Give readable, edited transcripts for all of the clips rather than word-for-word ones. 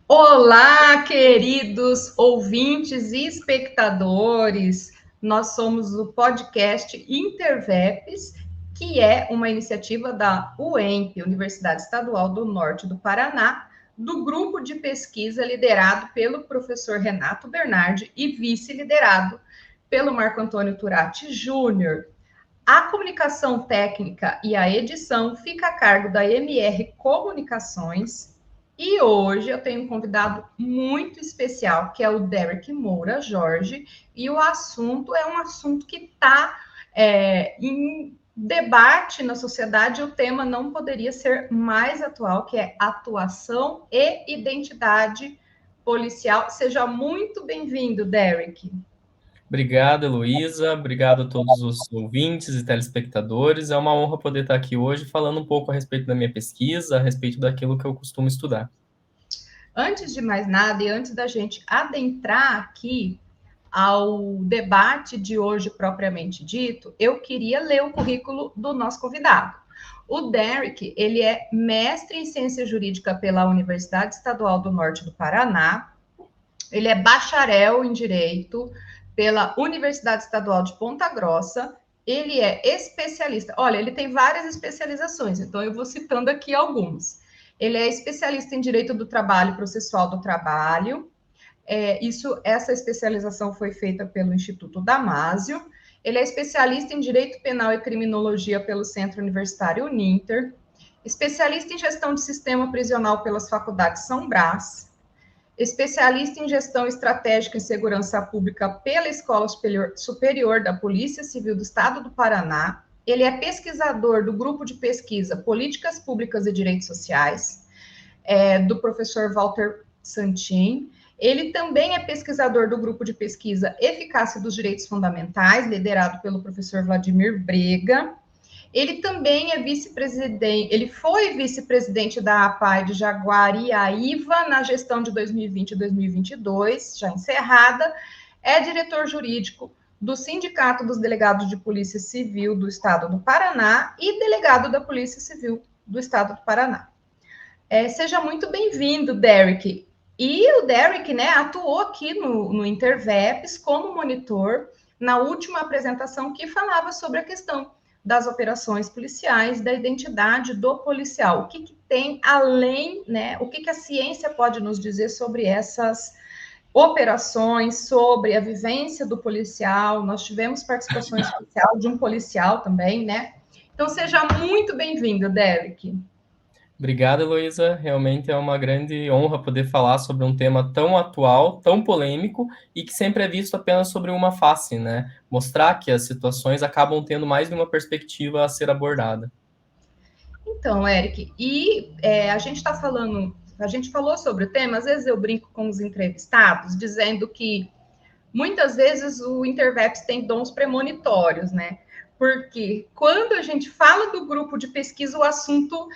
Olá, queridos ouvintes e espectadores. Nós somos o podcast Interveps, que é uma iniciativa da UENP, Universidade Estadual do Norte do Paraná, do grupo de pesquisa liderado pelo professor Renato Bernardi e vice-liderado pelo Marco Antônio Turati Júnior. A comunicação técnica e a edição fica a cargo da MR Comunicações. E hoje eu tenho um convidado muito especial, que é o Derek Moura Jorge, e o assunto é um assunto que está em debate na sociedade, e o tema não poderia ser mais atual, que é atuação e identidade policial. Seja muito bem-vindo, Derek. Obrigado, Heloísa. Obrigado a todos os ouvintes e telespectadores. É uma honra poder estar aqui hoje falando um pouco a respeito da minha pesquisa, a respeito daquilo que eu costumo estudar. Antes de mais nada, e antes da gente adentrar aqui ao debate de hoje propriamente dito, eu queria ler o currículo do nosso convidado. O Derek, ele é mestre em ciência jurídica pela Universidade Estadual do Norte do Paraná, ele é bacharel em direito pela Universidade Estadual de Ponta Grossa, ele é especialista, olha, ele tem várias especializações, então eu vou citando aqui alguns. Ele é especialista em direito do trabalho e processual do trabalho, essa especialização foi feita pelo Instituto Damásio. Ele é especialista em Direito Penal e Criminologia pelo Centro Universitário Uninter, especialista em Gestão de Sistema Prisional pelas Faculdades São Brás, especialista em Gestão Estratégica e Segurança Pública pela Escola Superior da Polícia Civil do Estado do Paraná. Ele é pesquisador do grupo de pesquisa Políticas Públicas e Direitos Sociais, do professor Walter Santin. Ele também é pesquisador do grupo de pesquisa Eficácia dos Direitos Fundamentais, liderado pelo professor Vladimir Brega. Ele também é vice-presidente, ele foi vice-presidente da APAI de Jaguariaíva na gestão de 2020 e 2022, já encerrada. É diretor jurídico do Sindicato dos Delegados de Polícia Civil do Estado do Paraná e delegado da Polícia Civil do Estado do Paraná. Seja muito bem-vindo, Derek. E o Derek, né, atuou aqui no Interveps como monitor na última apresentação que falava sobre a questão das operações policiais, da identidade do policial. O que tem além, né, o que a ciência pode nos dizer sobre essas operações, sobre a vivência do policial. Nós tivemos participação especial de um policial também, né? Então, seja muito bem-vindo, Derek. Obrigado, Heloísa. Realmente é uma grande honra poder falar sobre um tema tão atual, tão polêmico e que sempre é visto apenas sobre uma face, né? Mostrar que as situações acabam tendo mais de uma perspectiva a ser abordada. Então, Eric, a gente está falando, a gente falou sobre o tema, às vezes eu brinco com os entrevistados, dizendo que muitas vezes o Interveps tem dons premonitórios, né? Porque quando a gente fala do grupo de pesquisa, o assunto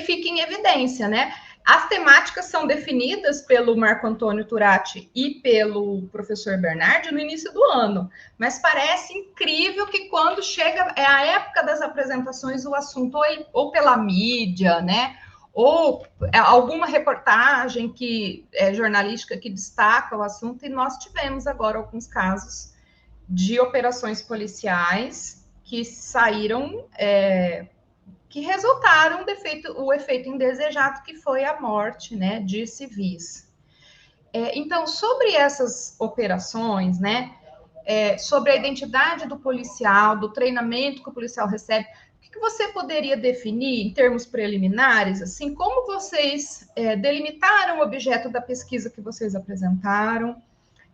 fica em evidência, né? As temáticas são definidas pelo Marco Antônio Turati e pelo professor Bernardi no início do ano, mas parece incrível que quando chega a época das apresentações, o assunto ou pela mídia, né? Ou alguma reportagem jornalística que destaca o assunto, e nós tivemos agora alguns casos de operações policiais que saíram, que resultaram o efeito indesejado, que foi a morte, né, de civis. Então, sobre essas operações, né, sobre a identidade do policial, do treinamento que o policial recebe, o que você poderia definir em termos preliminares, assim, como vocês delimitaram o objeto da pesquisa que vocês apresentaram,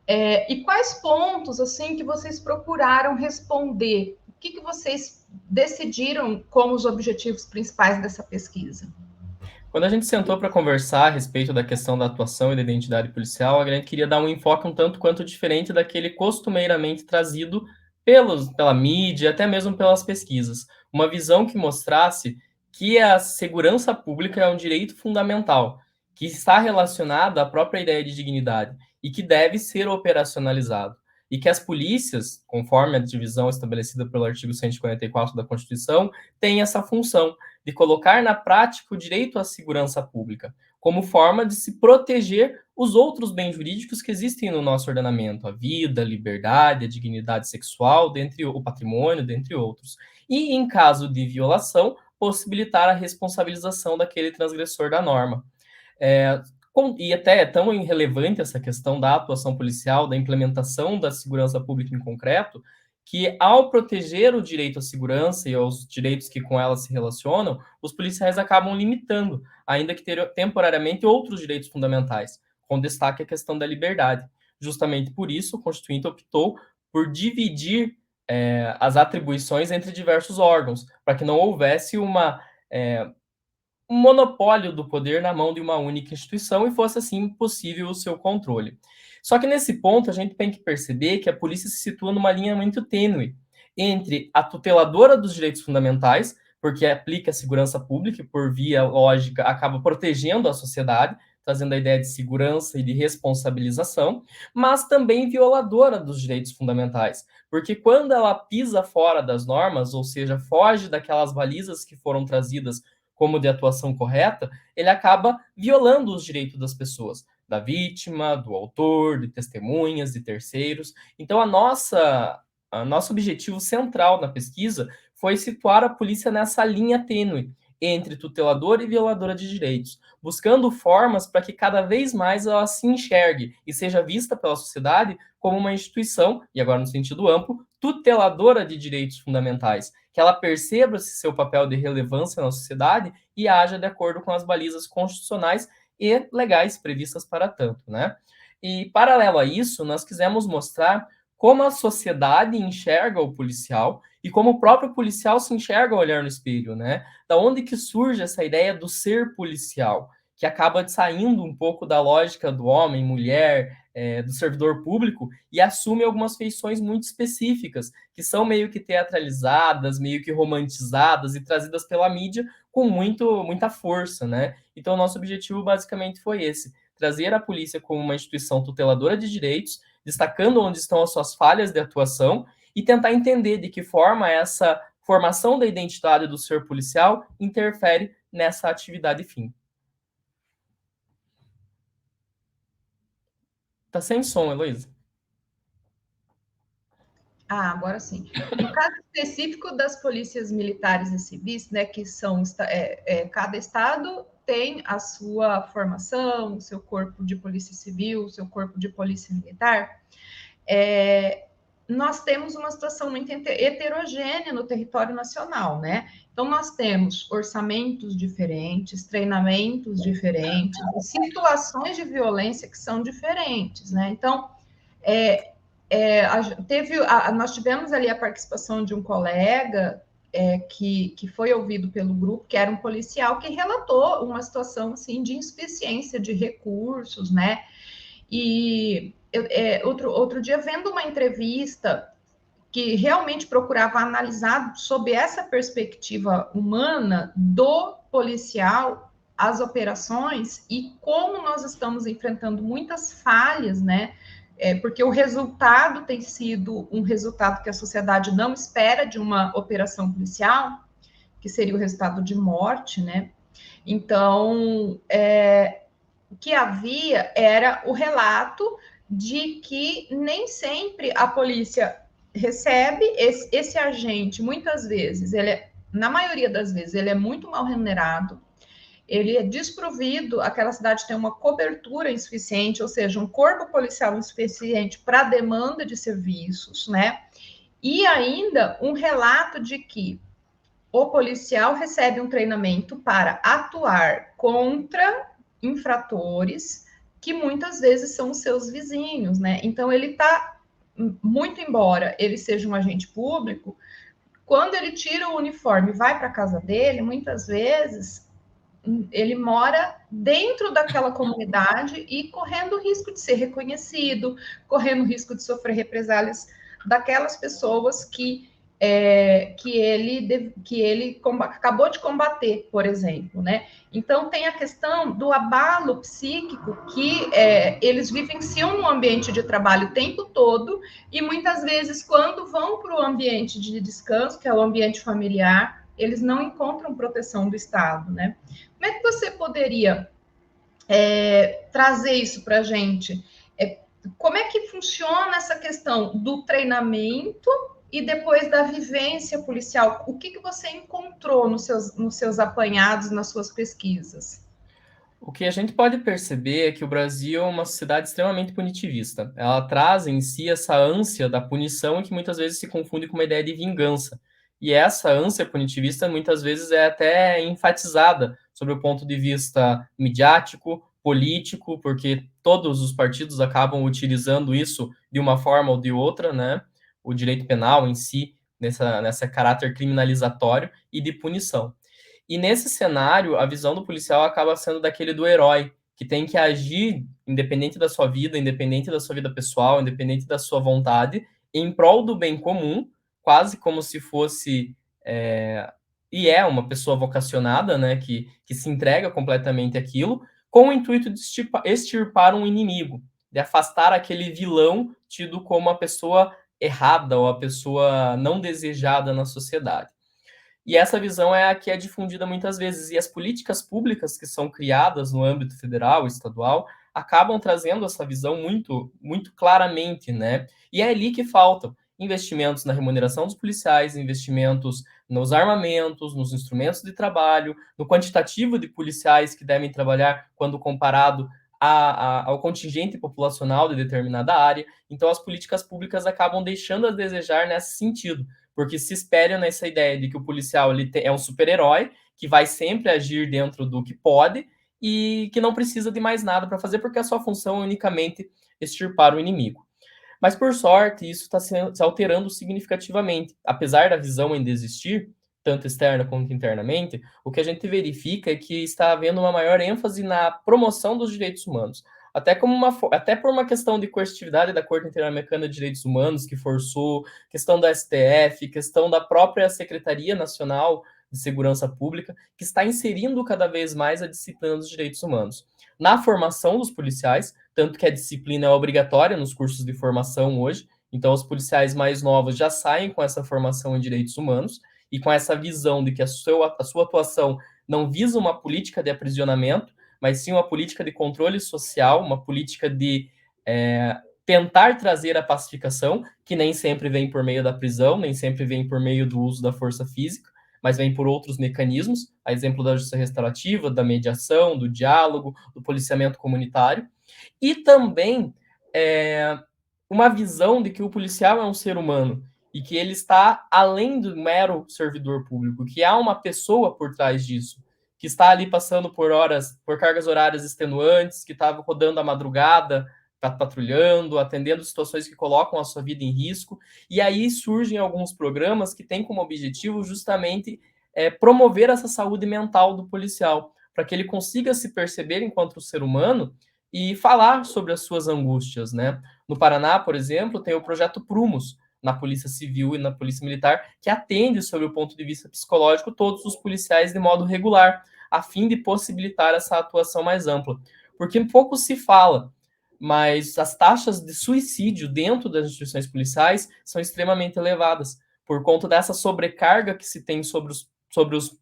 e quais pontos, assim, que vocês procuraram responder? O que vocês decidiram como os objetivos principais dessa pesquisa? Quando a gente sentou para conversar a respeito da questão da atuação e da identidade policial, a gente queria dar um enfoque um tanto quanto diferente daquele costumeiramente trazido pela mídia, até mesmo pelas pesquisas. Uma visão que mostrasse que a segurança pública é um direito fundamental, que está relacionado à própria ideia de dignidade e que deve ser operacionalizado. E que as polícias, conforme a divisão estabelecida pelo artigo 144 da Constituição, têm essa função de colocar na prática o direito à segurança pública, como forma de se proteger os outros bens jurídicos que existem no nosso ordenamento, a vida, a liberdade, a dignidade sexual, dentre o patrimônio, dentre outros. E, em caso de violação, possibilitar a responsabilização daquele transgressor da norma. E até é tão irrelevante essa questão da atuação policial, da implementação da segurança pública em concreto, que ao proteger o direito à segurança e aos direitos que com ela se relacionam, os policiais acabam limitando, ainda que temporariamente, outros direitos fundamentais, com destaque a questão da liberdade. Justamente por isso, o Constituinte optou por dividir as atribuições entre diversos órgãos, para que não houvesse um monopólio do poder na mão de uma única instituição e fosse, assim, possível o seu controle. Só que nesse ponto a gente tem que perceber que a polícia se situa numa linha muito tênue entre a tuteladora dos direitos fundamentais, porque aplica a segurança pública e, por via lógica, acaba protegendo a sociedade, trazendo a ideia de segurança e de responsabilização, mas também violadora dos direitos fundamentais, porque quando ela pisa fora das normas, ou seja, foge daquelas balizas que foram trazidas como de atuação correta, ele acaba violando os direitos das pessoas, da vítima, do autor, de testemunhas, de terceiros. Então, nosso objetivo central na pesquisa foi situar a polícia nessa linha tênue entre tuteladora e violadora de direitos, buscando formas para que cada vez mais ela se enxergue e seja vista pela sociedade como uma instituição, e agora no sentido amplo, tuteladora de direitos fundamentais, que ela perceba seu papel de relevância na sociedade e haja de acordo com as balizas constitucionais e legais previstas para tanto, né? E, paralelo a isso, nós quisemos mostrar como a sociedade enxerga o policial e como o próprio policial se enxerga ao olhar no espelho, né? Da onde que surge essa ideia do ser policial, que acaba saindo um pouco da lógica do homem, mulher, do servidor público e assume algumas feições muito específicas, que são meio que teatralizadas, meio que romantizadas e trazidas pela mídia com muita força, né? Então, nosso objetivo basicamente foi esse, trazer a polícia como uma instituição tuteladora de direitos, destacando onde estão as suas falhas de atuação e tentar entender de que forma essa formação da identidade do ser policial interfere nessa atividade fim. Tá sem som, Heloísa. Agora sim. No caso específico das polícias militares e civis, né, que são cada estado tem a sua formação, o seu corpo de polícia civil, o seu corpo de polícia militar. Nós temos uma situação muito heterogênea no território nacional, né? Então, nós temos orçamentos diferentes, treinamentos diferentes, situações de violência que são diferentes, né? Então, nós tivemos ali a participação de um colega que foi ouvido pelo grupo, que era um policial que relatou uma situação assim de insuficiência de recursos, né? E outro dia, vendo uma entrevista que realmente procurava analisar sob essa perspectiva humana do policial as operações e como nós estamos enfrentando muitas falhas, né? Porque o resultado tem sido um resultado que a sociedade não espera de uma operação policial, que seria o resultado de morte, né? Então, o que havia era o relato de que nem sempre a polícia recebe esse agente, muitas vezes, na maioria das vezes, ele é muito mal remunerado, ele é desprovido, aquela cidade tem uma cobertura insuficiente, ou seja, um corpo policial insuficiente para a demanda de serviços, né? E ainda um relato de que o policial recebe um treinamento para atuar contra infratores que muitas vezes são os seus vizinhos, né? Então ele está, muito embora ele seja um agente público, quando ele tira o uniforme e vai para a casa dele, muitas vezes ele mora dentro daquela comunidade e correndo o risco de ser reconhecido, correndo o risco de sofrer represálias daquelas pessoas que ele acabou de combater, por exemplo, né? Então tem a questão do abalo psíquico que eles vivenciam no ambiente de trabalho o tempo todo e muitas vezes quando vão para o ambiente de descanso, que é o ambiente familiar, eles não encontram proteção do Estado, né? Como é que você poderia trazer isso para a gente? Como é que funciona essa questão do treinamento e depois da vivência policial? O que você encontrou nos seus apanhados, nas suas pesquisas? O que a gente pode perceber é que o Brasil é uma sociedade extremamente punitivista. Ela traz em si essa ânsia da punição que muitas vezes se confunde com uma ideia de vingança. E essa ânsia punitivista muitas vezes é até enfatizada sobre o ponto de vista midiático, político, porque todos os partidos acabam utilizando isso de uma forma ou de outra, né? O direito penal em si, nessa caráter criminalizatório e de punição. E nesse cenário, a visão do policial acaba sendo daquele do herói, que tem que agir independente da sua vida, independente da sua vida pessoal, independente da sua vontade, em prol do bem comum, quase como se fosse e é uma pessoa vocacionada, né, que se entrega completamente àquilo, com o intuito de extirpar um inimigo, de afastar aquele vilão tido como a pessoa errada ou a pessoa não desejada na sociedade. E essa visão é a que é difundida muitas vezes. E as políticas públicas que são criadas no âmbito federal, estadual, acabam trazendo essa visão muito, muito claramente, né? E é ali que faltam investimentos na remuneração dos policiais, investimentos nos armamentos, nos instrumentos de trabalho, no quantitativo de policiais que devem trabalhar quando comparado ao contingente populacional de determinada área. Então, as políticas públicas acabam deixando a desejar nesse sentido, porque se espera nessa ideia de que o policial é um super-herói que vai sempre agir dentro do que pode e que não precisa de mais nada para fazer, porque a sua função é unicamente extirpar o inimigo. Mas, por sorte, isso está se alterando significativamente. Apesar da visão ainda existir, tanto externa quanto internamente, o que a gente verifica é que está havendo uma maior ênfase na promoção dos direitos humanos. Até por uma questão de coercitividade da Corte Interamericana de Direitos Humanos, que forçou, questão da STF, questão da própria Secretaria Nacional de Segurança Pública, que está inserindo cada vez mais a disciplina dos direitos humanos na formação dos policiais, tanto que a disciplina é obrigatória nos cursos de formação hoje, então os policiais mais novos já saem com essa formação em direitos humanos e com essa visão de que a sua atuação não visa uma política de aprisionamento, mas sim uma política de controle social, uma política de tentar trazer a pacificação, que nem sempre vem por meio da prisão, nem sempre vem por meio do uso da força física, mas vem por outros mecanismos, a exemplo da justiça restaurativa, da mediação, do diálogo, do policiamento comunitário, e também uma visão de que o policial é um ser humano e que ele está além do mero servidor público, que há uma pessoa por trás disso, que está ali passando por cargas horárias extenuantes, que estava rodando a madrugada, patrulhando, atendendo situações que colocam a sua vida em risco. E aí surgem alguns programas que têm como objetivo justamente promover essa saúde mental do policial, para que ele consiga se perceber enquanto ser humano e falar sobre as suas angústias, né? No Paraná, por exemplo, tem o projeto Prumos, na Polícia Civil e na Polícia Militar, que atende, sob o ponto de vista psicológico, todos os policiais de modo regular, a fim de possibilitar essa atuação mais ampla. Porque pouco se fala, mas as taxas de suicídio dentro das instituições policiais são extremamente elevadas, por conta dessa sobrecarga que se tem sobre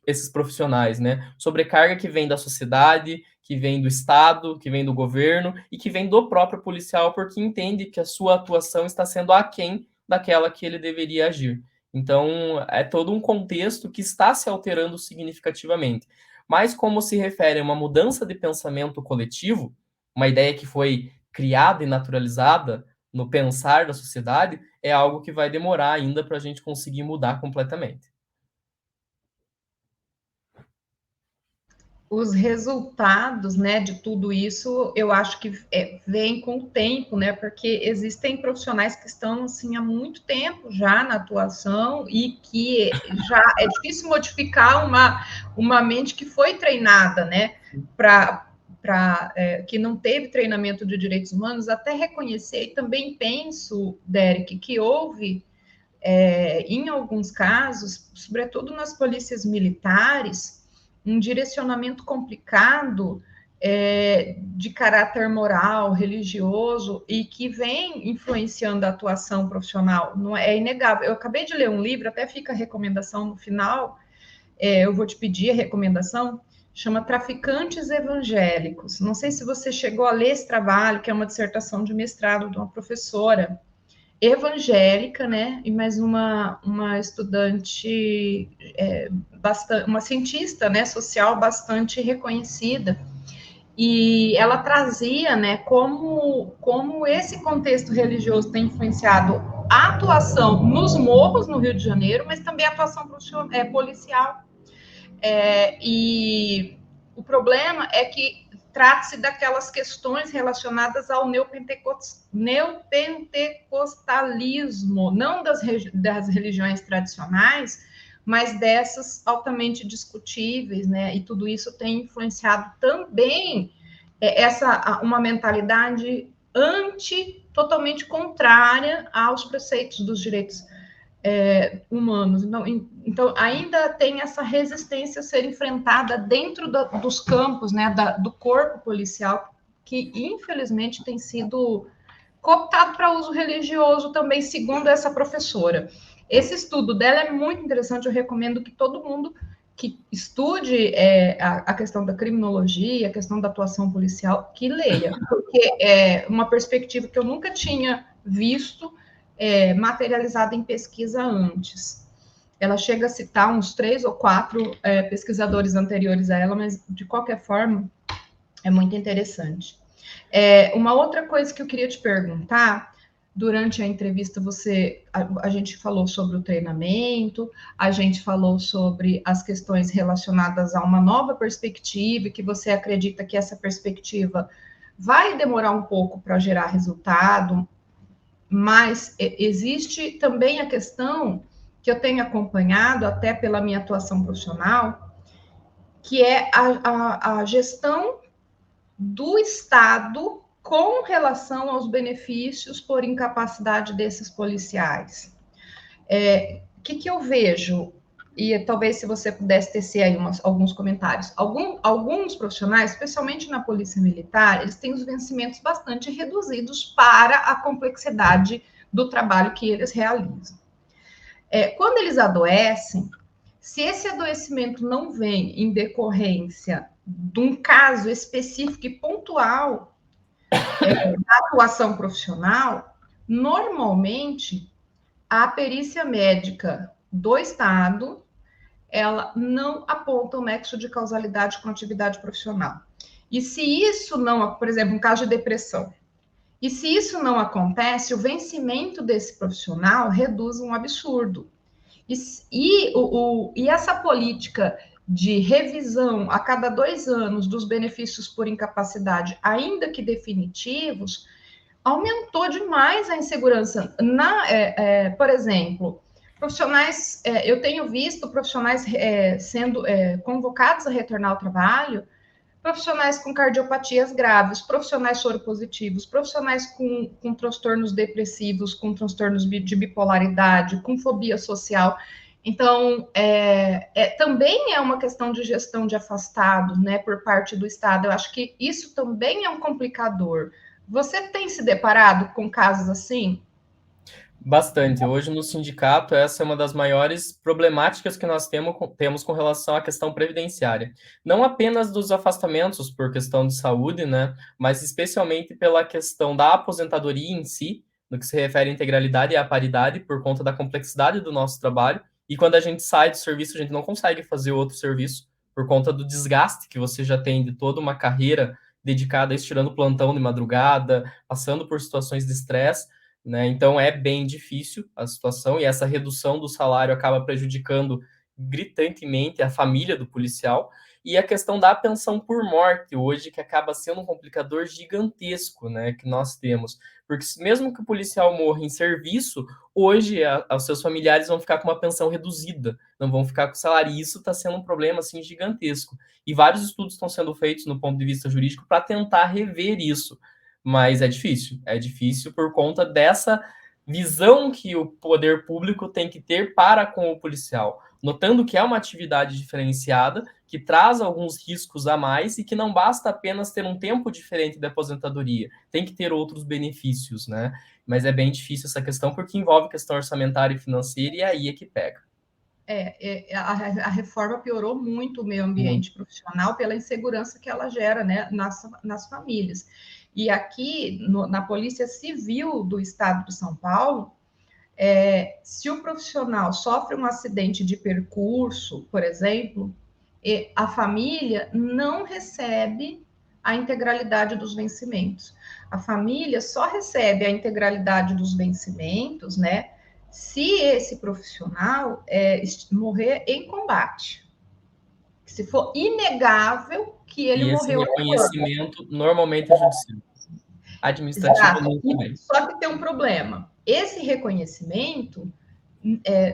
esses profissionais, né? Sobrecarga que vem da sociedade, que vem do Estado, que vem do governo e que vem do próprio policial, porque entende que a sua atuação está sendo aquém daquela que ele deveria agir. Então, é todo um contexto que está se alterando significativamente. Mas como se refere a uma mudança de pensamento coletivo, uma ideia que foi criada e naturalizada no pensar da sociedade, é algo que vai demorar ainda para a gente conseguir mudar completamente. Os resultados, né, de tudo isso, eu acho que vem com o tempo, né, porque existem profissionais que estão, assim, há muito tempo já na atuação e que já é difícil modificar uma mente que foi treinada, né, que não teve treinamento de direitos humanos, até reconhecer, e também penso, Derek, que houve, em alguns casos, sobretudo nas polícias militares, um direcionamento complicado de caráter moral, religioso, e que vem influenciando a atuação profissional. Não é inegável. Eu acabei de ler um livro, até fica a recomendação no final, eu vou te pedir a recomendação, chama Traficantes Evangélicos. Não sei se você chegou a ler esse trabalho, que é uma dissertação de mestrado de uma professora evangélica, né? E mais uma estudante, uma cientista, né, social bastante reconhecida. E ela trazia, né, como esse contexto religioso tem influenciado a atuação nos morros no Rio de Janeiro, mas também a atuação policial. E o problema é que trata-se daquelas questões relacionadas ao neopentecostalismo, não das religiões tradicionais, mas dessas altamente discutíveis, né? E tudo isso tem influenciado também uma mentalidade totalmente contrária aos preceitos dos direitos humanos. Então, ainda tem essa resistência a ser enfrentada dentro dos campos, né, do corpo policial, que infelizmente tem sido cooptado para uso religioso também, segundo essa professora. Esse estudo dela é muito interessante, eu recomendo que todo mundo que estude a questão da criminologia, a questão da atuação policial, que leia, porque é uma perspectiva que eu nunca tinha visto materializada em pesquisa antes. Ela chega a citar uns 3 ou 4 pesquisadores anteriores a ela, mas de qualquer forma é muito interessante. Uma outra coisa que eu queria te perguntar, durante a entrevista a gente falou sobre o treinamento, a gente falou sobre as questões relacionadas a uma nova perspectiva, que você acredita que essa perspectiva vai demorar um pouco para gerar resultado, mas existe também a questão que eu tenho acompanhado, até pela minha atuação profissional, que é a gestão do Estado com relação aos benefícios por incapacidade desses policiais. O que eu vejo? E talvez se você pudesse tecer aí alguns comentários. Alguns profissionais, especialmente na Polícia Militar, eles têm os vencimentos bastante reduzidos para a complexidade do trabalho que eles realizam. Quando eles adoecem, se esse adoecimento não vem em decorrência de um caso específico e pontual da atuação profissional, normalmente a perícia médica do Estado ela não aponta o nexo de causalidade com atividade profissional. E se isso não, por exemplo, um caso de depressão, e se isso não acontece, o vencimento desse profissional reduz um absurdo. E essa política de revisão a cada 2 anos dos benefícios por incapacidade, ainda que definitivos, aumentou demais a insegurança. Por exemplo, profissionais, eu tenho visto profissionais sendo convocados a retornar ao trabalho, profissionais com cardiopatias graves, profissionais soropositivos, profissionais com transtornos depressivos, com transtornos de bipolaridade, com fobia social. Então, também é uma questão de gestão de afastados, né, por parte do Estado. Eu acho que isso também é um complicador. Você tem se deparado com casos assim? Bastante. Hoje, no sindicato, essa é uma das maiores problemáticas que nós temos com relação à questão previdenciária. Não apenas dos afastamentos por questão de saúde, né, mas especialmente pela questão da aposentadoria em si, no que se refere à integralidade e à paridade, por conta da complexidade do nosso trabalho. E quando a gente sai do serviço, a gente não consegue fazer outro serviço, por conta do desgaste que você já tem de toda uma carreira dedicada a estirando plantão de madrugada, passando por situações de estresse, né? Então é bem difícil a situação e essa redução do salário acaba prejudicando gritantemente a família do policial e a questão da pensão por morte hoje, que acaba sendo um complicador gigantesco, né, que nós temos. Porque mesmo que o policial morra em serviço, hoje os seus familiares vão ficar com uma pensão reduzida, não vão ficar com salário. E isso está sendo um problema assim, gigantesco. E vários estudos estão sendo feitos no ponto de vista jurídico para tentar rever isso. Mas é difícil por conta dessa visão que o poder público tem que ter para com o policial, notando que é uma atividade diferenciada, que traz alguns riscos a mais e que não basta apenas ter um tempo diferente da aposentadoria, tem que ter outros benefícios, né? Mas é bem difícil essa questão porque envolve questão orçamentária e financeira e aí é que pega. A reforma piorou muito o meio ambiente profissional pela insegurança que ela gera, né, nas famílias. E aqui, na Polícia Civil do Estado de São Paulo, se o profissional sofre um acidente de percurso, por exemplo, a família não recebe a integralidade dos vencimentos. A família só recebe a integralidade dos vencimentos, né, se esse profissional morrer em combate. Se for inegável que ele E esse morreu em corpo. reconhecimento normalmente é judicial. Administrativo não também. Só que tem um problema. Esse reconhecimento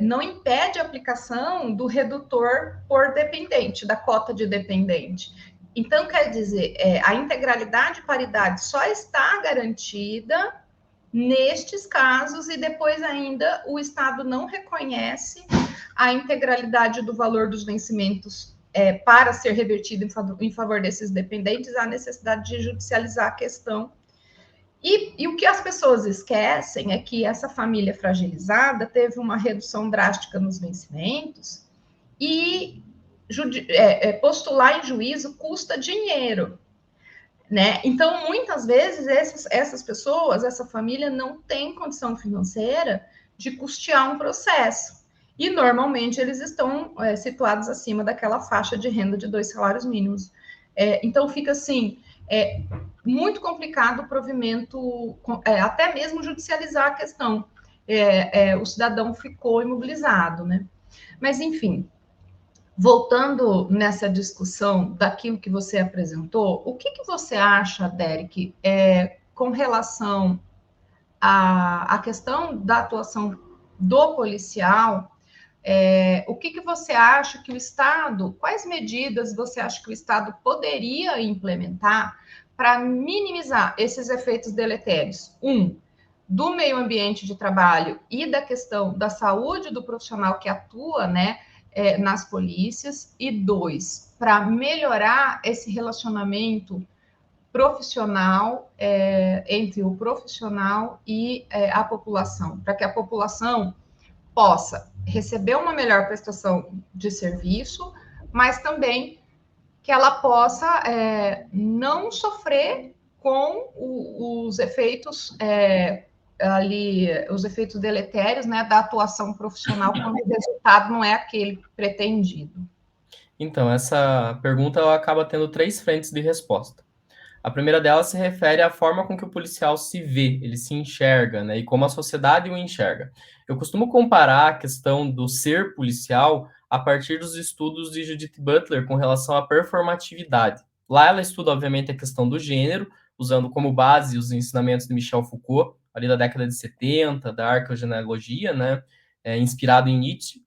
não impede a aplicação do redutor por dependente, da cota de dependente. Então, quer dizer, a integralidade e paridade só está garantida nestes casos e depois ainda o Estado não reconhece a integralidade do valor dos vencimentos para ser revertido em favor desses dependentes, há necessidade de judicializar a questão. E o que as pessoas esquecem é que essa família fragilizada teve uma redução drástica nos vencimentos e postular em juízo custa dinheiro. Né? Então, muitas vezes, essas pessoas, essa família, não tem condição financeira de custear um processo. E, normalmente, eles estão situados acima daquela faixa de renda de 2 salários mínimos. Então, fica assim, muito complicado o provimento, até mesmo judicializar a questão. O cidadão ficou imobilizado, né? Mas, enfim, voltando nessa discussão daquilo que você apresentou, o que você acha, Derek, com relação à questão da atuação do policial? O que você acha que o Estado, quais medidas você acha que o Estado poderia implementar para minimizar esses efeitos deletérios? Do meio ambiente de trabalho e da questão da saúde do profissional que atua, né, nas polícias, e 2, para melhorar esse relacionamento profissional entre o profissional e a população, para que a população possa receber uma melhor prestação de serviço, mas também que ela possa não sofrer com os efeitos os efeitos deletérios, né, da atuação profissional quando o resultado não é aquele pretendido. Então, essa pergunta ela acaba tendo 3 frentes de resposta. A primeira delas se refere à forma com que o policial se vê, ele se enxerga, né, e como a sociedade o enxerga. Eu costumo comparar a questão do ser policial a partir dos estudos de Judith Butler com relação à performatividade. Lá ela estuda, obviamente, a questão do gênero, usando como base os ensinamentos de Michel Foucault, ali da década de 70, da arqueogenealogia, né, inspirado em Nietzsche,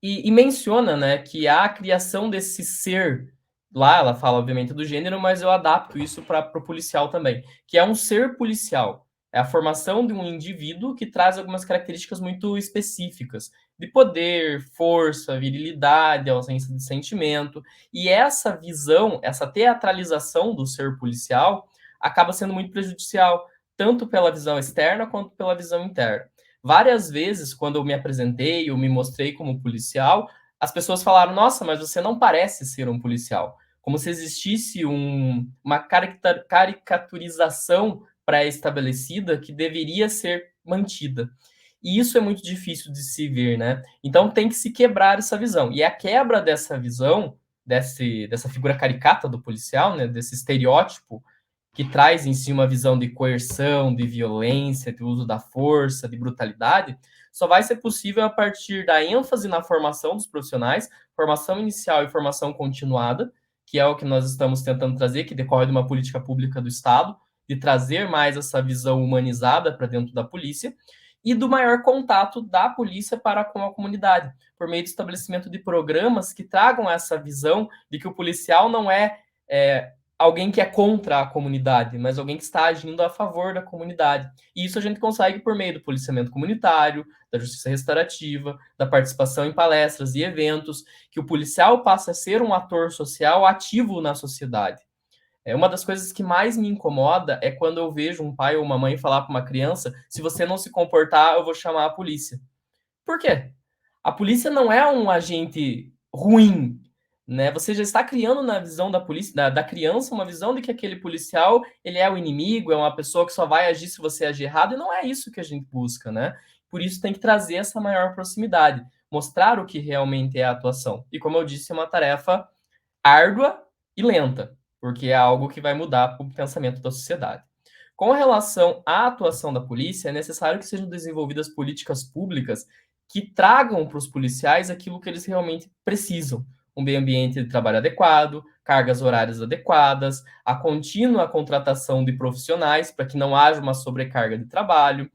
e menciona, né, que a criação desse ser, lá ela fala, obviamente, do gênero, mas eu adapto isso para o policial também, que é um ser policial. É a formação de um indivíduo que traz algumas características muito específicas, de poder, força, virilidade, ausência de sentimento. E essa visão, essa teatralização do ser policial, acaba sendo muito prejudicial, tanto pela visão externa quanto pela visão interna. Várias vezes, quando eu me apresentei, eu me mostrei como policial, as pessoas falaram, nossa, mas você não parece ser um policial. Como se existisse uma caricaturização pré-estabelecida que deveria ser mantida. E isso é muito difícil de se ver, né? Então tem que se quebrar essa visão. E a quebra dessa visão, dessa figura caricata do policial, né, desse estereótipo, que traz em si uma visão de coerção, de violência, de uso da força, de brutalidade, só vai ser possível a partir da ênfase na formação dos profissionais, formação inicial e formação continuada, que é o que nós estamos tentando trazer, que decorre de uma política pública do Estado, de trazer mais essa visão humanizada para dentro da polícia, e do maior contato da polícia para com a comunidade, por meio do estabelecimento de programas que tragam essa visão de que o policial não é alguém que é contra a comunidade, mas alguém que está agindo a favor da comunidade. E isso a gente consegue por meio do policiamento comunitário, da justiça restaurativa, da participação em palestras e eventos, que o policial passa a ser um ator social ativo na sociedade. Uma das coisas que mais me incomoda é quando eu vejo um pai ou uma mãe falar para uma criança, se você não se comportar, eu vou chamar a polícia. Por quê? A polícia não é um agente ruim, né? Você já está criando na visão da polícia, da criança, uma visão de que aquele policial, ele é o inimigo, é uma pessoa que só vai agir se você agir errado, e não é isso que a gente busca, né? Por isso tem que trazer essa maior proximidade, mostrar o que realmente é a atuação. E como eu disse, é uma tarefa árdua e lenta, porque é algo que vai mudar o pensamento da sociedade. Com relação à atuação da polícia, é necessário que sejam desenvolvidas políticas públicas que tragam para os policiais aquilo que eles realmente precisam. Um meio ambiente de trabalho adequado, cargas horárias adequadas, a contínua contratação de profissionais para que não haja uma sobrecarga de trabalho,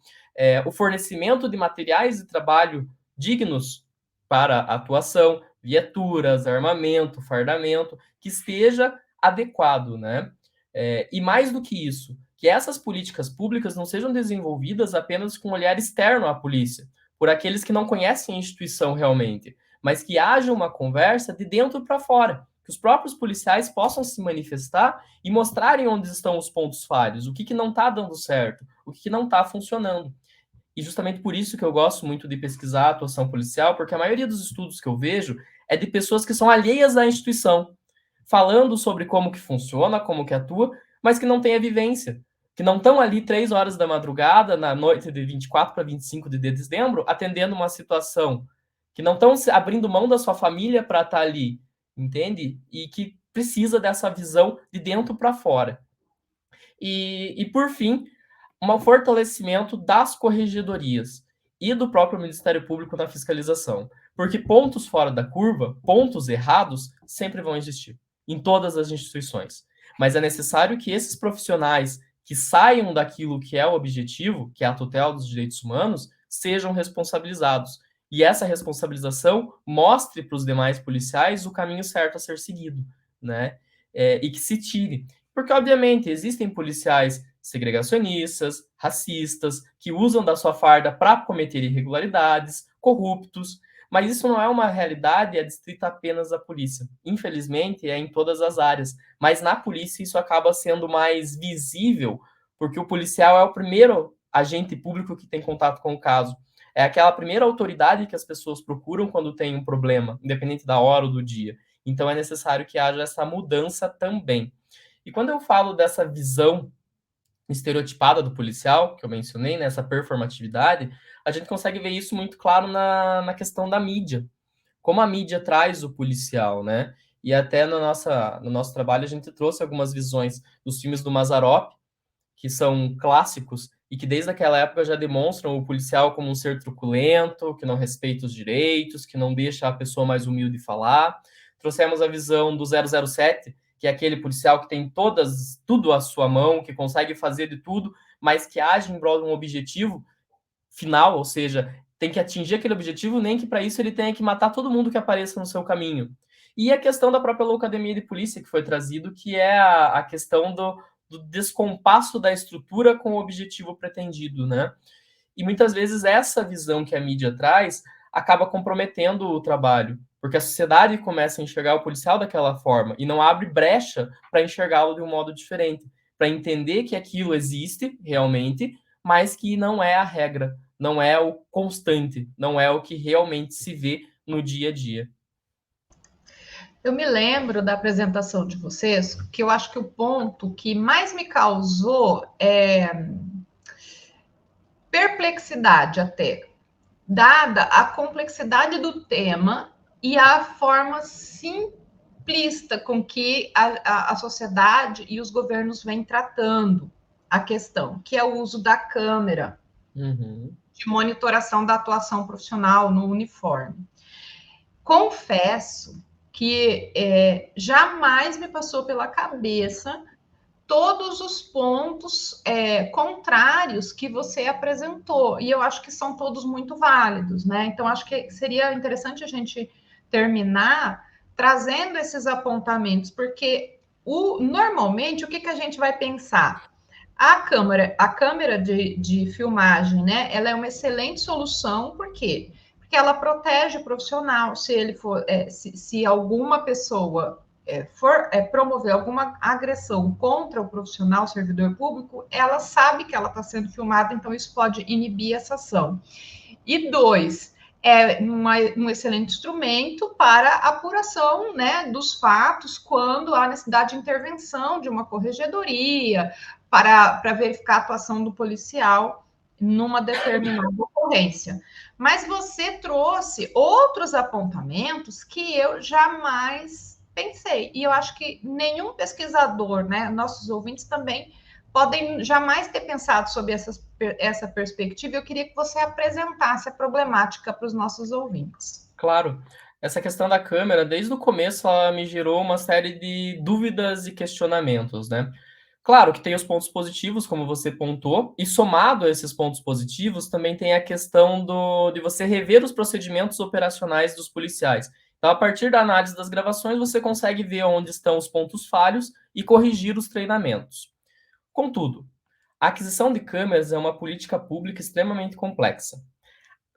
o fornecimento de materiais de trabalho dignos para a atuação, viaturas, armamento, fardamento, que esteja adequado, né? E mais do que isso, que essas políticas públicas não sejam desenvolvidas apenas com um olhar externo à polícia, por aqueles que não conhecem a instituição realmente, mas que haja uma conversa de dentro para fora, que os próprios policiais possam se manifestar e mostrarem onde estão os pontos falhos, o que não está dando certo, o que não está funcionando. E justamente por isso que eu gosto muito de pesquisar a atuação policial, porque a maioria dos estudos que eu vejo é de pessoas que são alheias à instituição, falando sobre como que funciona, como que atua, mas que não têm a vivência, que não estão ali 3 horas da madrugada, na noite de 24 para 25 de dezembro, atendendo uma situação, que não estão abrindo mão da sua família para estar ali, entende? E que precisa dessa visão de dentro para fora. E por fim, um fortalecimento das corregedorias e do próprio Ministério Público na fiscalização. Porque pontos fora da curva, pontos errados, sempre vão existir, em todas as instituições. Mas é necessário que esses profissionais que saiam daquilo que é o objetivo, que é a tutela dos direitos humanos, sejam responsabilizados. E essa responsabilização mostre para os demais policiais o caminho certo a ser seguido, né? E que se tire. Porque, obviamente, existem policiais segregacionistas, racistas, que usam da sua farda para cometer irregularidades, corruptos, mas isso não é uma realidade adstrita apenas à polícia. Infelizmente, é em todas as áreas, mas na polícia isso acaba sendo mais visível, porque o policial é o primeiro agente público que tem contato com o caso. É aquela primeira autoridade que as pessoas procuram quando tem um problema, independente da hora ou do dia. Então é necessário que haja essa mudança também. E quando eu falo dessa visão estereotipada do policial, que eu mencionei, né, essa performatividade, a gente consegue ver isso muito claro na questão da mídia. Como a mídia traz o policial, né? E até no nosso trabalho a gente trouxe algumas visões dos filmes do Mazzaropi, que são clássicos e que desde aquela época já demonstram o policial como um ser truculento, que não respeita os direitos, que não deixa a pessoa mais humilde falar. Trouxemos a visão do 007, que é aquele policial que tem tudo à sua mão, que consegue fazer de tudo, mas que age em prol de um objetivo final, ou seja, tem que atingir aquele objetivo, nem que para isso ele tenha que matar todo mundo que apareça no seu caminho. E a questão da própria Loucademia de Polícia que foi trazido, que é a questão do descompasso da estrutura com o objetivo pretendido, né? E muitas vezes essa visão que a mídia traz acaba comprometendo o trabalho, porque a sociedade começa a enxergar o policial daquela forma e não abre brecha para enxergá-lo de um modo diferente, para entender que aquilo existe realmente, mas que não é a regra, não é o constante, não é o que realmente se vê no dia a dia. Eu me lembro da apresentação de vocês, que eu acho que o ponto que mais me causou perplexidade até, dada a complexidade do tema e a forma simplista com que a sociedade e os governos vêm tratando a questão, que é o uso da câmera de monitoração da atuação profissional no uniforme. Confesso que jamais me passou pela cabeça todos os pontos contrários que você apresentou, e eu acho que são todos muito válidos, né? Então, acho que seria interessante a gente terminar trazendo esses apontamentos, porque normalmente o que a gente vai pensar? A câmera de filmagem, né? Ela é uma excelente solução, por quê? Porque ela protege o profissional, se ele for, se alguma pessoa for promover alguma agressão contra o profissional, servidor público, ela sabe que ela está sendo filmada, então isso pode inibir essa ação. E dois, é um excelente instrumento para apuração, né, dos fatos quando há necessidade de intervenção de uma corregedoria para verificar a atuação do policial numa determinada ocorrência. Mas você trouxe outros apontamentos que eu jamais pensei. E eu acho que nenhum pesquisador, né, nossos ouvintes também podem jamais ter pensado sobre essa perspectiva. Eu queria que você apresentasse a problemática para os nossos ouvintes. Claro. Essa questão da câmera, desde o começo, ela me gerou uma série de dúvidas e questionamentos, né? Claro que tem os pontos positivos, como você pontuou, e somado a esses pontos positivos, também tem a questão de você rever os procedimentos operacionais dos policiais. Então, a partir da análise das gravações, você consegue ver onde estão os pontos falhos e corrigir os treinamentos. Contudo, a aquisição de câmeras é uma política pública extremamente complexa.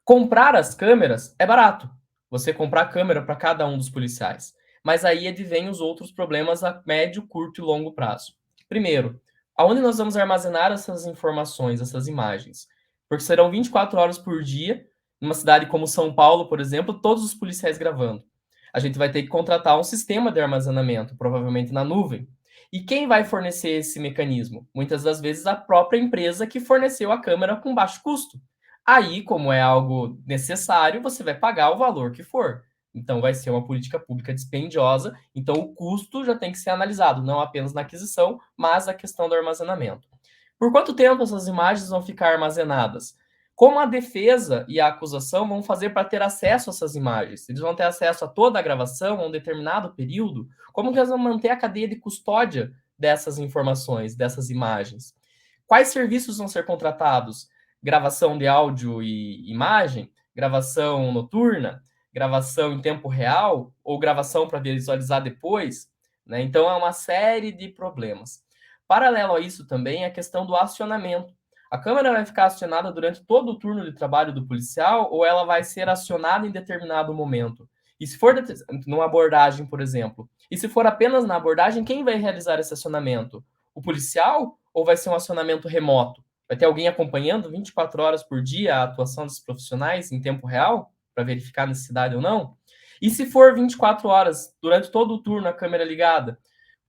Comprar as câmeras é barato. Você comprar câmera para cada um dos policiais. Mas aí advém os outros problemas a médio, curto e longo prazo. Primeiro, aonde nós vamos armazenar essas informações, essas imagens? Porque serão 24 horas por dia, numa cidade como São Paulo, por exemplo, todos os policiais gravando. A gente vai ter que contratar um sistema de armazenamento, provavelmente na nuvem. E quem vai fornecer esse mecanismo? Muitas das vezes a própria empresa que forneceu a câmera com baixo custo. Aí, como é algo necessário, você vai pagar o valor que for. Então, vai ser uma política pública dispendiosa. Então, o custo já tem que ser analisado, não apenas na aquisição, mas a questão do armazenamento. Por quanto tempo essas imagens vão ficar armazenadas? Como a defesa e a acusação vão fazer para ter acesso a essas imagens? Eles vão ter acesso a toda a gravação, a um determinado período? Como que eles vão manter a cadeia de custódia dessas informações, dessas imagens? Quais serviços vão ser contratados? Gravação de áudio e imagem, gravação noturna, gravação em tempo real ou gravação para visualizar depois, né? Então é uma série de problemas. Paralelo a isso também é a questão do acionamento. A câmera vai ficar acionada durante todo o turno de trabalho do policial ou ela vai ser acionada em determinado momento? E se for numa abordagem, por exemplo, e se for apenas na abordagem, quem vai realizar esse acionamento? O policial ou vai ser um acionamento remoto? Vai ter alguém acompanhando 24 horas por dia a atuação dos profissionais em tempo real, para verificar a necessidade ou não? E se for 24 horas, durante todo o turno, a câmera ligada,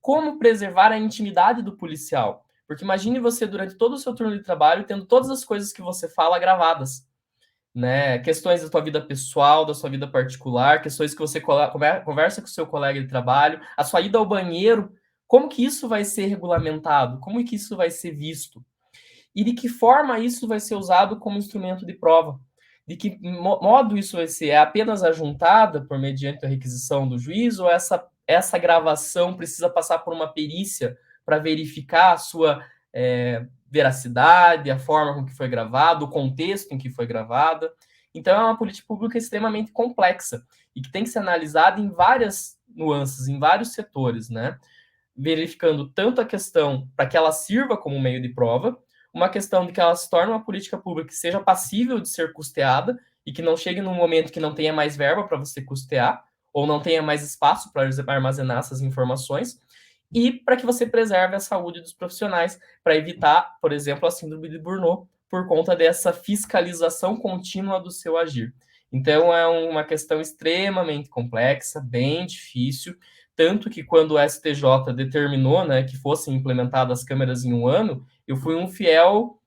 como preservar a intimidade do policial? Porque imagine você, durante todo o seu turno de trabalho, tendo todas as coisas que você fala gravadas, né? Questões da sua vida pessoal, da sua vida particular, questões que você conversa com o seu colega de trabalho, a sua ida ao banheiro, como que isso vai ser regulamentado? Como que isso vai ser visto? E de que forma isso vai ser usado como instrumento de prova. De que modo isso vai ser? É apenas ajuntada por mediante a requisição do juiz ou essa gravação precisa passar por uma perícia para verificar a sua veracidade, a forma com que foi gravado, o contexto em que foi gravada. Então, é uma política pública extremamente complexa e que tem que ser analisada em várias nuances, em vários setores, né? Verificando tanto a questão para que ela sirva como meio de prova, uma questão de que ela se torne uma política pública que seja passível de ser custeada e que não chegue num momento que não tenha mais verba para você custear ou não tenha mais espaço para armazenar essas informações e para que você preserve a saúde dos profissionais para evitar, por exemplo, a síndrome de Burnout por conta dessa fiscalização contínua do seu agir. Então, é uma questão extremamente complexa, bem difícil, tanto que quando o STJ determinou, né, que fossem implementadas as câmeras em um ano, eu fui um fiel,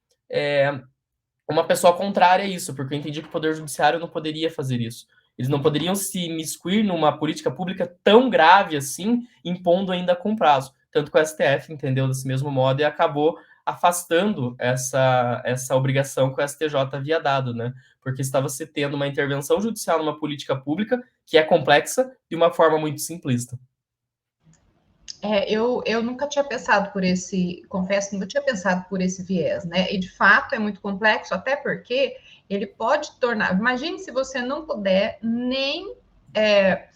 uma pessoa contrária a isso, porque eu entendi que o Poder Judiciário não poderia fazer isso. Eles não poderiam se imiscuir numa política pública tão grave assim, impondo ainda com prazo. Tanto que o STF entendeu desse mesmo modo e acabou afastando essa obrigação que o STJ havia dado, né? Porque estava se tendo uma intervenção judicial numa política pública que é complexa de uma forma muito simplista. Eu nunca tinha pensado por esse, confesso, nunca tinha pensado por esse viés, né? E de fato é muito complexo, até porque ele pode tornar. Imagine se você não puder nem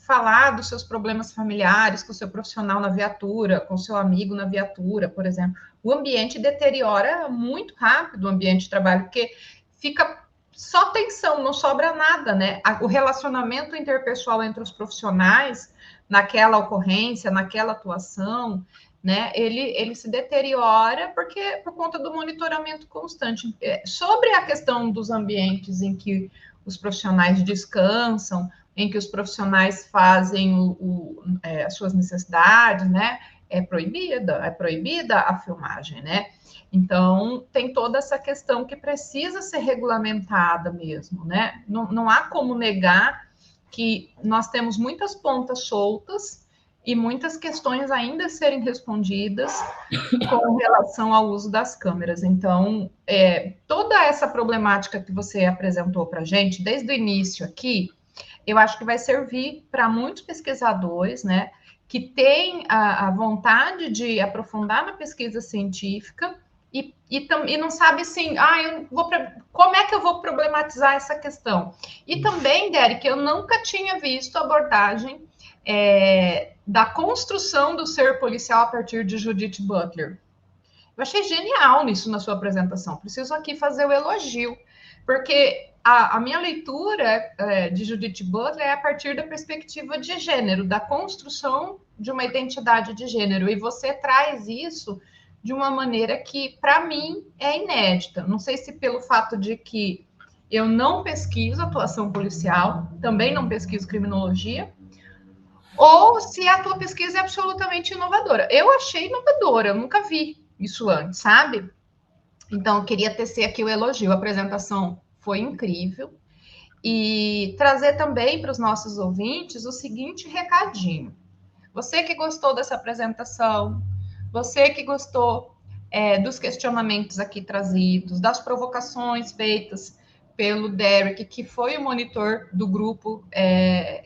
falar dos seus problemas familiares com o seu profissional na viatura, com o seu amigo na viatura, por exemplo. O ambiente deteriora muito rápido o ambiente de trabalho, porque fica só tensão, não sobra nada, né? O relacionamento interpessoal entre os profissionais naquela ocorrência, naquela atuação, né, ele se deteriora por conta do monitoramento constante. Sobre a questão dos ambientes em que os profissionais descansam, em que os profissionais fazem as suas necessidades, né? É proibida a filmagem, né? Então, tem toda essa questão que precisa ser regulamentada mesmo, né? Não há como negar que nós temos muitas pontas soltas e muitas questões ainda a serem respondidas com relação ao uso das câmeras. Então, toda essa problemática que você apresentou para a gente, desde o início aqui, eu acho que vai servir para muitos pesquisadores, né, que têm a vontade de aprofundar na pesquisa científica e não sabe assim, como é que eu vou problematizar essa questão? E também, Derek, eu nunca tinha visto a abordagem da construção do ser policial a partir de Judith Butler. Eu achei genial isso na sua apresentação. Preciso aqui fazer o elogio, porque a minha leitura de Judith Butler é a partir da perspectiva de gênero, da construção de uma identidade de gênero. E você traz isso de uma maneira que, para mim, é inédita. Não sei se pelo fato de que eu não pesquiso atuação policial, também não pesquiso criminologia, ou se a tua pesquisa é absolutamente inovadora. Eu achei inovadora, eu nunca vi isso antes, sabe? Então, eu queria tecer aqui o elogio. A apresentação foi incrível. E trazer também para os nossos ouvintes o seguinte recadinho. Você que gostou dessa apresentação, você que gostou dos questionamentos aqui trazidos, das provocações feitas pelo Derek, que foi o monitor do grupo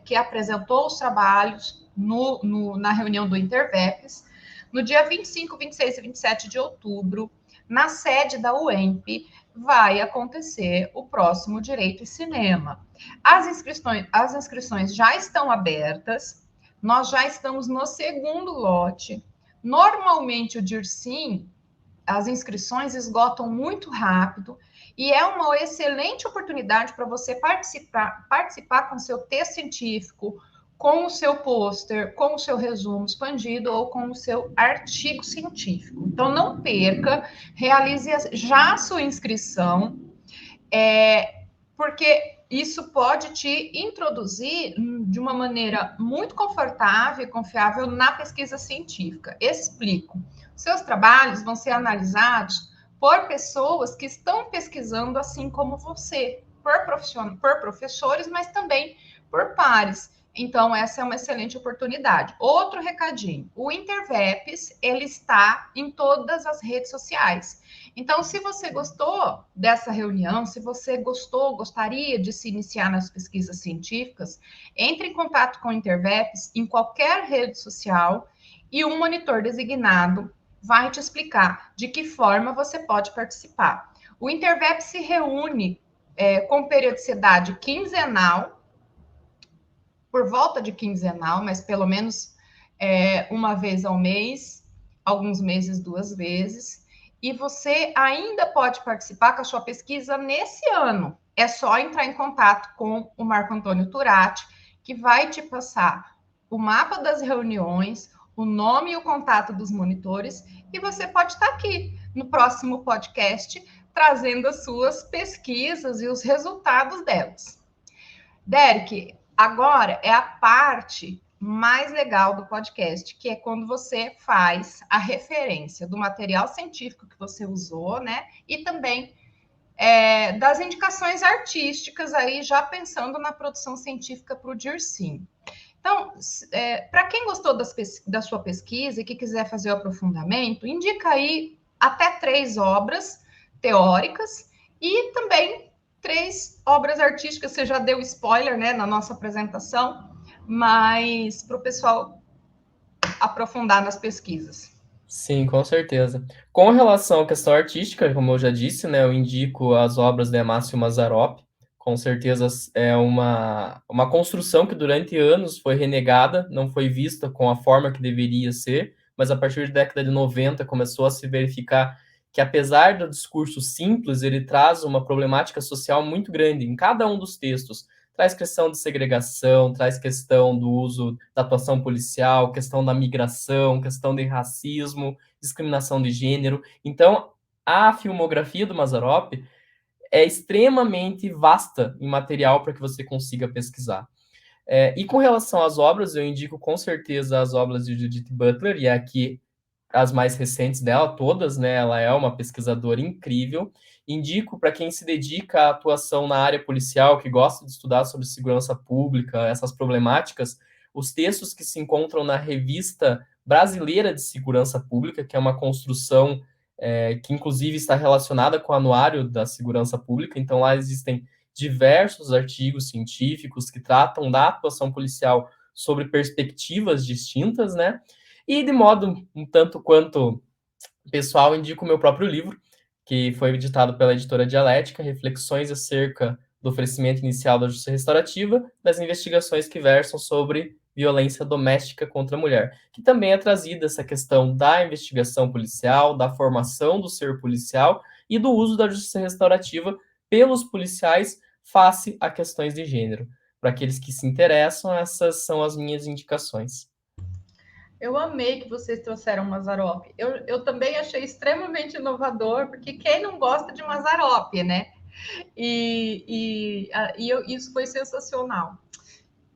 que apresentou os trabalhos na reunião do Interveps, no dia 25, 26 e 27 de outubro, na sede da UEMP, vai acontecer o próximo Direito e Cinema. As inscrições já estão abertas, nós já estamos no segundo lote. Normalmente, o DIRCIM, as inscrições esgotam muito rápido, e é uma excelente oportunidade para você participar com seu texto científico, com o seu pôster, com o seu resumo expandido ou com o seu artigo científico. Então, não perca, realize já a sua inscrição, porque isso pode te introduzir de uma maneira muito confortável e confiável na pesquisa científica. Explico. Seus trabalhos vão ser analisados por pessoas que estão pesquisando assim como você, por professores, mas também por pares. Então, essa é uma excelente oportunidade. Outro recadinho, o Interveps, ele está em todas as redes sociais. Então, se você gostou dessa reunião, se você gostaria de se iniciar nas pesquisas científicas, entre em contato com o Interveps em qualquer rede social e um monitor designado vai te explicar de que forma você pode participar. O Interveps se reúne com periodicidade quinzenal, por volta de quinzenal, mas pelo menos uma vez ao mês, alguns meses 2 vezes, e você ainda pode participar com a sua pesquisa nesse ano. É só entrar em contato com o Marco Antônio Turati, que vai te passar o mapa das reuniões, o nome e o contato dos monitores, e você pode estar aqui no próximo podcast, trazendo as suas pesquisas e os resultados delas. Derek, agora é a parte mais legal do podcast, que é quando você faz a referência do material científico que você usou, né? E também das indicações artísticas, aí já pensando na produção científica para o DIRCIM. Então, para quem gostou da sua pesquisa e que quiser fazer o aprofundamento, indica aí até 3 obras teóricas e também 3 obras artísticas. Você já deu spoiler, né, na nossa apresentação, mas para o pessoal aprofundar nas pesquisas. Sim, com certeza. Com relação à questão artística, como eu já disse, né, eu indico as obras de Amácio Mazzaropi. Com certeza é uma construção que durante anos foi renegada, não foi vista com a forma que deveria ser, mas a partir da década de 90 começou a se verificar que, apesar do discurso simples, ele traz uma problemática social muito grande em cada um dos textos. Traz questão de segregação, traz questão do uso da atuação policial, questão da migração, questão de racismo, discriminação de gênero. Então, a filmografia do Mazzaropi é extremamente vasta em material para que você consiga pesquisar. E com relação às obras, eu indico com certeza as obras de Judith Butler, e aqui as mais recentes dela, todas, né? Ela é uma pesquisadora incrível. Indico para quem se dedica à atuação na área policial, que gosta de estudar sobre segurança pública, essas problemáticas, os textos que se encontram na Revista Brasileira de Segurança Pública, que é uma construção que inclusive está relacionada com o Anuário da Segurança Pública. Então lá existem diversos artigos científicos que tratam da atuação policial sobre perspectivas distintas, né? E de modo um tanto quanto pessoal, indico o meu próprio livro, que foi editado pela editora Dialética, Reflexões acerca do oferecimento inicial da justiça restaurativa, das investigações que versam sobre violência doméstica contra a mulher, que também é trazida essa questão da investigação policial, da formação do ser policial e do uso da justiça restaurativa pelos policiais face a questões de gênero. Para aqueles que se interessam, essas são as minhas indicações. Eu amei que vocês trouxeram Mazzaropi. Eu também achei extremamente inovador, porque quem não gosta de Mazzaropi, né? Isso foi sensacional.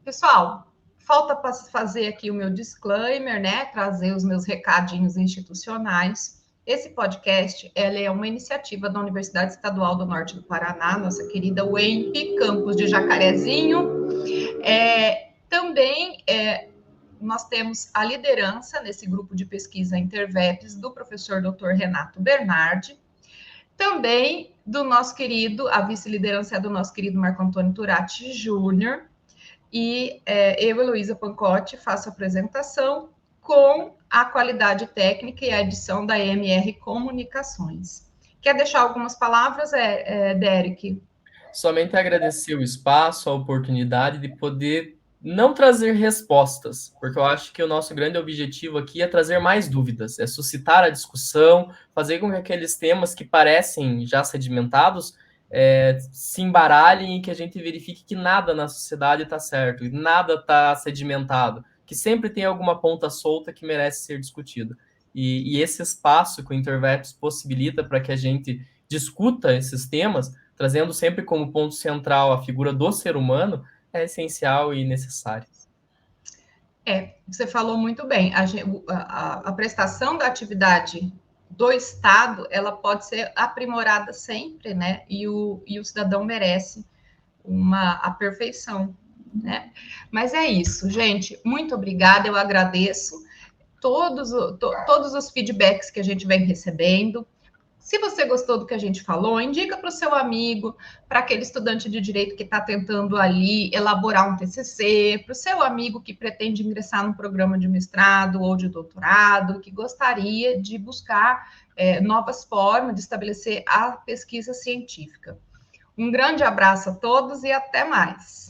Pessoal, falta para fazer aqui o meu disclaimer, né? Trazer os meus recadinhos institucionais. Esse podcast é uma iniciativa da Universidade Estadual do Norte do Paraná, nossa querida UEMP, campus de Jacarezinho. Também nós temos a liderança nesse grupo de pesquisa Interveps do professor Dr. Renato Bernardi, também do nosso querido, a vice-liderança é do nosso querido Marco Antônio Turati Júnior, e eu, Heloísa Pancotti, faço a apresentação com a qualidade técnica e a edição da EMR Comunicações. Quer deixar algumas palavras, Derek? Somente agradecer o espaço, a oportunidade de poder não trazer respostas, porque eu acho que o nosso grande objetivo aqui é trazer mais dúvidas, é suscitar a discussão, fazer com que aqueles temas que parecem já sedimentados se embaralhem e que a gente verifique que nada na sociedade está certo, e nada está sedimentado, que sempre tem alguma ponta solta que merece ser discutida. E esse espaço que o Interveps possibilita para que a gente discuta esses temas, trazendo sempre como ponto central a figura do ser humano, é essencial e necessário. Você falou muito bem. A prestação da atividade do Estado, ela pode ser aprimorada sempre, né? E o cidadão merece a perfeição, né? Mas é isso, gente. Muito obrigada, eu agradeço todos os feedbacks que a gente vem recebendo. Se você gostou do que a gente falou, indica para o seu amigo, para aquele estudante de direito que está tentando ali elaborar um TCC, para o seu amigo que pretende ingressar num programa de mestrado ou de doutorado, que gostaria de buscar novas formas de estabelecer a pesquisa científica. Um grande abraço a todos e até mais.